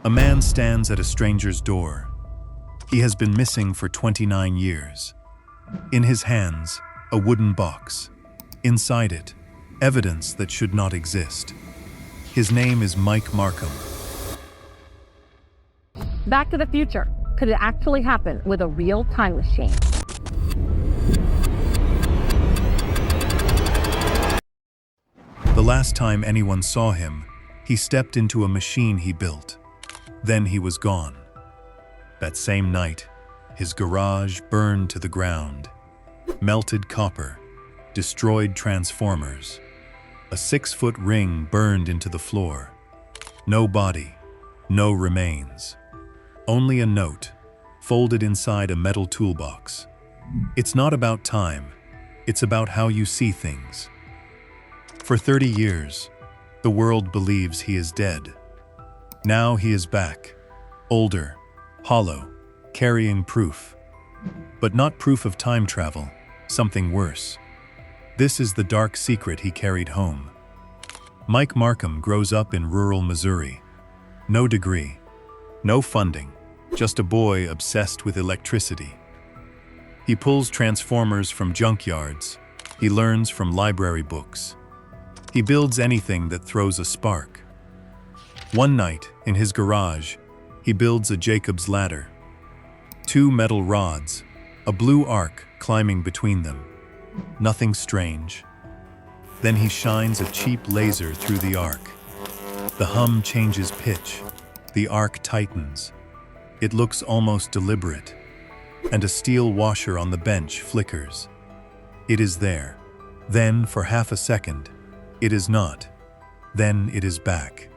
A man stands at a stranger's door. He has been missing for 29 years. In his hands, a wooden box. Inside it, evidence that should not exist. His name is Mike Markham. Back to the Future. Could it actually happen with a real time machine? The last time anyone saw him, he stepped into a machine he built. Then he was gone. That same night, his garage burned to the ground. Melted copper, destroyed transformers. A 6-foot ring burned into the floor. No body, no remains. Only a note, folded inside a metal toolbox. It's not about time, it's about how you see things. For 30 years, the world believes he is dead. Now he is back, older, hollow, carrying proof. But not proof of time travel, something worse. This is the dark secret he carried home. Mike Markham grows up in rural Missouri. No degree, no funding, just a boy obsessed with electricity. He pulls transformers from junkyards. He learns from library books. He builds anything that throws a spark. One night, in his garage, he builds a Jacob's ladder. 2 metal rods, a blue arc climbing between them. Nothing strange. Then he shines a cheap laser through the arc. The hum changes pitch. The arc tightens. It looks almost deliberate. And a steel washer on the bench flickers. It is there. Then, for half a second, it is not. Then it is back.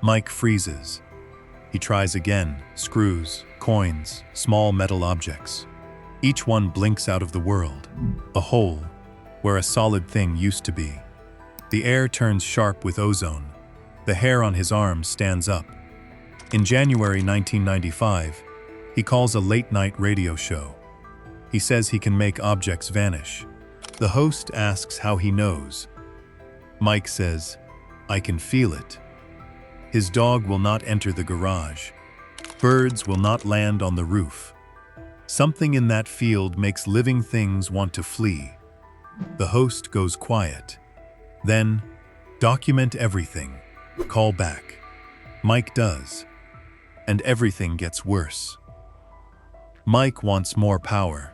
Mike freezes. He tries again, screws, coins, small metal objects. Each one blinks out of the world, a hole where a solid thing used to be. The air turns sharp with ozone. The hair on his arm stands up. In January 1995, he calls a late-night radio show. He says he can make objects vanish. The host asks how he knows. Mike says, "I can feel it." His dog will not enter the garage. Birds will not land on the roof. Something in that field makes living things want to flee. The host goes quiet. Then, document everything. Call back. Mike does. And everything gets worse. Mike wants more power.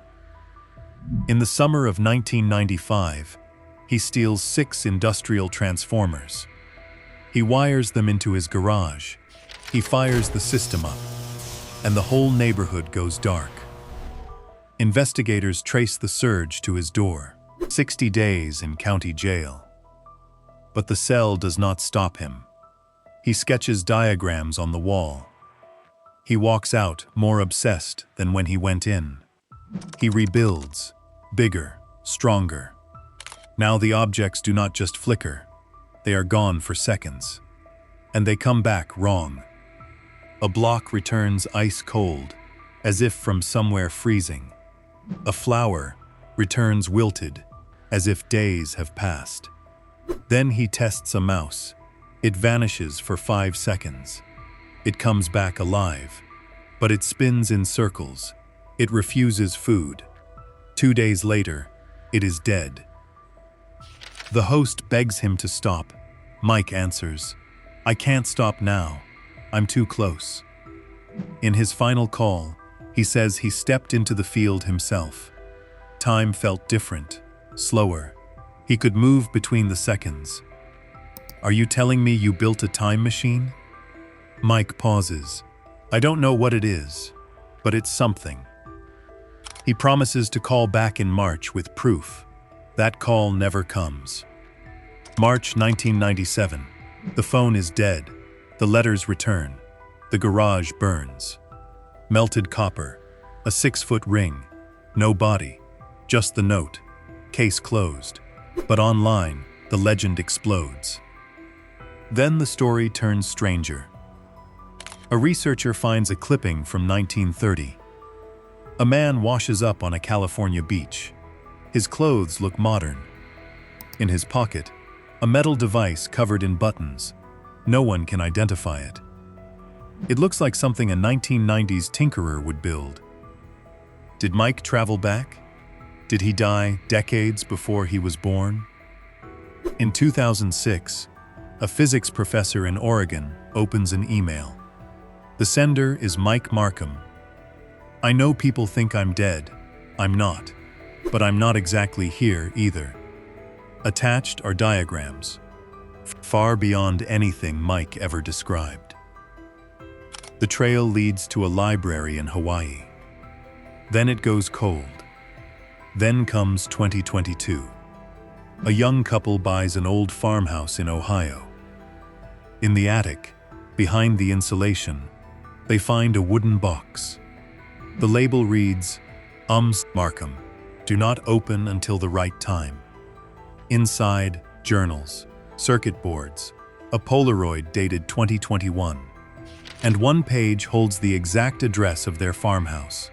In the summer of 1995, he steals 6 industrial transformers. He wires them into his garage. He fires the system up, and the whole neighborhood goes dark. Investigators trace the surge to his door. 60 days in county jail. But the cell does not stop him. He sketches diagrams on the wall. He walks out more obsessed than when he went in. He rebuilds, bigger, stronger. Now the objects do not just flicker. They are gone for seconds. And they come back wrong. A block returns ice cold, as if from somewhere freezing. A flower returns wilted, as if days have passed. Then he tests a mouse. It vanishes for 5 seconds. It comes back alive, but it spins in circles. It refuses food. 2 days later, it is dead. The host begs him to stop. Mike answers, "I can't stop now. I'm too close." In his final call, he says he stepped into the field himself. Time felt different, slower. He could move between the seconds. "Are you telling me you built a time machine?" Mike pauses. "I don't know what it is, but it's something." He promises to call back in March with proof. That call never comes. March 1997. The phone is dead. The letters return. The garage burns. Melted copper. A 6-foot ring. No body. Just the note. Case closed. But online, the legend explodes. Then the story turns stranger. A researcher finds a clipping from 1930. A man washes up on a California beach. His clothes look modern. In his pocket, a metal device covered in buttons. No one can identify it. It looks like something a 1990s tinkerer would build. Did Mike travel back? Did he die decades before he was born? In 2006, a physics professor in Oregon opens an email. The sender is Mike Markham. I know people think I'm dead. I'm not. But I'm not exactly here either. Attached are diagrams, far beyond anything Mike ever described. The trail leads to a library in Hawaii. Then it goes cold. Then comes 2022. A young couple buys an old farmhouse in Ohio. In the attic, behind the insulation, they find a wooden box. The label reads, Markham, do not open until the right time. Inside, journals, circuit boards, a Polaroid dated 2021, and one page holds the exact address of their farmhouse.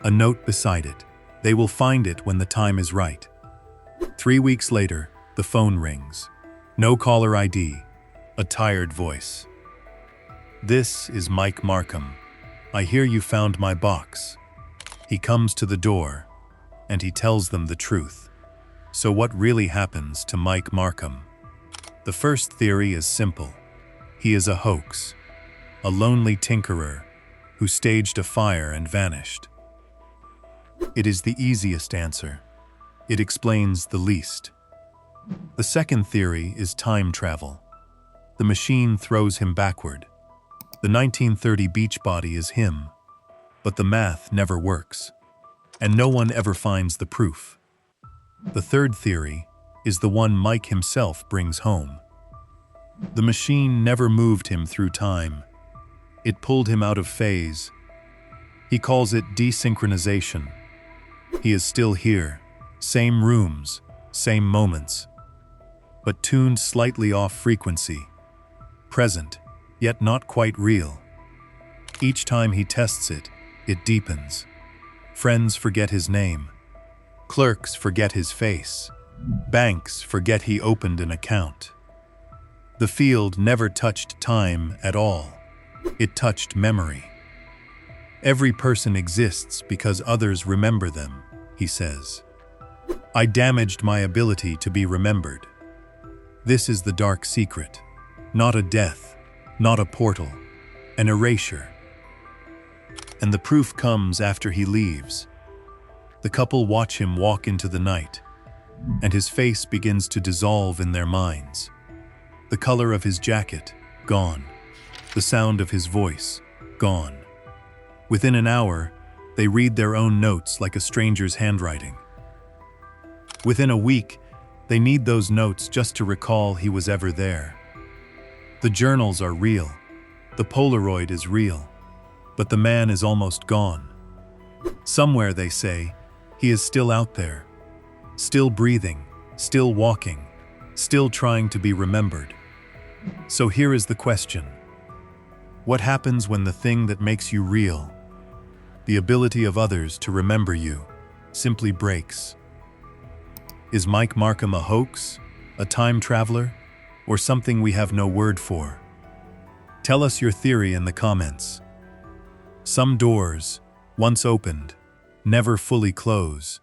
A note beside it, they will find it when the time is right. 3 weeks later, the phone rings. No caller ID, a tired voice. This is Mike Markham. I hear you found my box. He comes to the door, and he tells them the truth. So what really happens to Mike Markham? The first theory is simple. He is a hoax, a lonely tinkerer who staged a fire and vanished. It is the easiest answer. It explains the least. The second theory is time travel. The machine throws him backward. The 1930 beach body is him, but the math never works, and no one ever finds the proof. The third theory is the one Mike himself brings home. The machine never moved him through time. It pulled him out of phase. He calls it desynchronization. He is still here, same rooms, same moments, but tuned slightly off frequency. Present, yet not quite real. Each time he tests it, it deepens. Friends forget his name. Clerks forget his face. Banks forget he opened an account. The field never touched time at all. It touched memory. Every person exists because others remember them, he says. I damaged my ability to be remembered. This is the dark secret. Not a death, not a portal, an erasure. And the proof comes after he leaves. The couple watch him walk into the night, and his face begins to dissolve in their minds. The color of his jacket, gone. The sound of his voice, gone. Within an hour, they read their own notes like a stranger's handwriting. Within a week, they need those notes just to recall he was ever there. The journals are real. The Polaroid is real. But the man is almost gone. Somewhere, they say, he is still out there. Still breathing, still walking, still trying to be remembered. So here is the question. What happens when the thing that makes you real, the ability of others to remember you, simply breaks? Is Mike Markham a hoax, a time traveler, or something we have no word for? Tell us your theory in the comments. Some doors, once opened, never fully close.